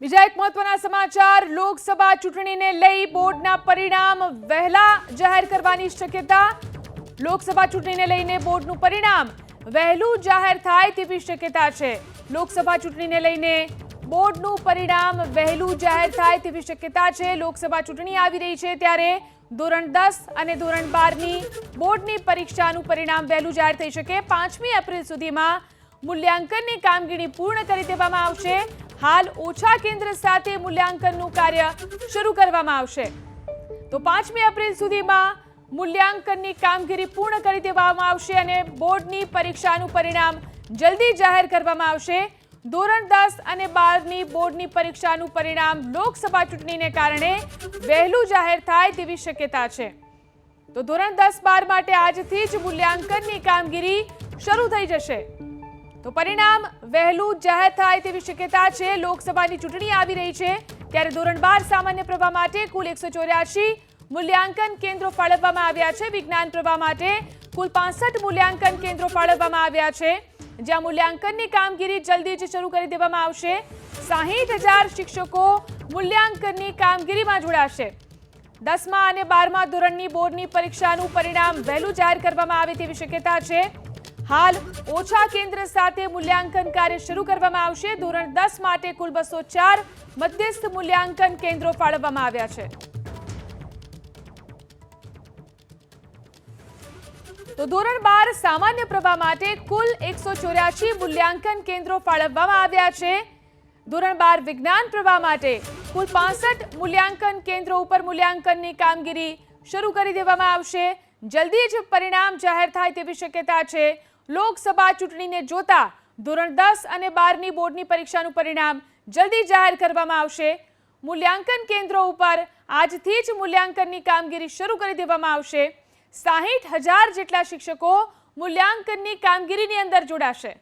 બીજા એક મહત્વના સમાચાર લોકસભા ચૂંટણીને લઈ બોર્ડના પરિણામ વહેલા જાહેર કરવાની શક્યતા। લોકસભા ચૂંટણીને લઈને બોર્ડનું પરિણામ વહેલું જાહેર થાય તેવી શક્યતા છે। લોકસભા ચૂંટણીને લઈને બોર્ડનું પરિણામ વહેલું જાહેર થાય તેવી શક્યતા છે। લોકસભા ચૂંટણી આવી રહી છે ત્યારે ધોરણ 10 અને ધોરણ 12ની બોર્ડની પરીક્ષાનું પરિણામ વહેલું જાહેર થઈ શકે। 5મી એપ્રિલ સુધીમાં મૂલ્યાંકનની કામગીરી પૂર્ણ કરી દેવામાં આવશે। હાલ ઓછા કેન્દ્ર સાથે મૂલ્યાંકનનું કાર્ય શરૂ કરવામાં આવશે। તો 5મી એપ્રિલ સુધીમાં મૂલ્યાંકનની કામગીરી પૂર્ણ કરી દેવામાં આવશે અને બોર્ડની પરીક્ષાનું પરિણામ જલ્દી જાહેર કરવામાં આવશે। ધોરણ 10 અને 12ની બોર્ડની પરીક્ષાનું પરિણામ લોકસભા ચૂંટણીને કારણે વહેલું જાહેર થાય તેવી શક્યતા છે। તો ધોરણ 10-12 માટે આજથી જ મૂલ્યાંકનની કામગીરી શરૂ થઈ જશે। તો પરિણામ વહેલું જાહેર થાય તેવી શક્યતા છે। લોકસભાની ચૂંટણી આવી રહી છે ત્યારે ધોરણ 12 સામાન્ય પ્રવાહ માટે કુલ 184 મૂલ્યાંકન કેન્દ્રો ફાળવવામાં આવ્યા છે। વિજ્ઞાન પ્રવાહ માટે કુલ 65 મૂલ્યાંકન કેન્દ્રો ફાળવવામાં આવ્યા છે જ્યાં મૂલ્યાંકનની કામગીરી જલ્દી જ શરૂ કરી દેવામાં આવશે। 60,000 શિક્ષકો મૂલ્યાંકનની કામગીરીમાં જોડાશે। 10મા અને 12મા ધોરણની બોર્ડની પરીક્ષાનું પરિણામ વહેલું જાહેર કરવામાં આવે તેવી શક્યતા છે। હાલ ઓછા કેન્દ્ર સાથે મૂલ્યાંકન કાર્ય શરૂ કરવામાં આવશે। ધોરણ 10 માટે કુલ 204 મધ્યસ્થ મૂલ્યાંકન કેન્દ્રો ફાળવવામાં આવ્યા છે। તો ધોરણ 12 સામાન્ય પ્રવાહ માટે કુલ 184 મૂલ્યાંકન કેન્દ્રો ફાળવવામાં આવ્યા છે। ધોરણ 12 વિજ્ઞાન પ્રવાહ માટે કુલ 65 મૂલ્યાંકન કેન્દ્રો ઉપર મૂલ્યાંકનની કામગીરી શરૂ કરી દેવામાં આવશે। જલ્દી જ પરિણામ જાહેર થાય તેવી શક્યતા છે। લોકસભા ચૂંટણીને જોતા ધોરણ 10 અને 12ની બોર્ડની પરીક્ષાનું પરિણામ જલ્દી જાહેર કરવામાં આવશે। મૂલ્યાંકન કેન્દ્રો ઉપર આજથી જ મૂલ્યાંકનની કામગીરી શરૂ કરી દેવામાં આવશે। 60,000 જેટલા શિક્ષકો મૂલ્યાંકનની કામગીરીની અંદર જોડાશે।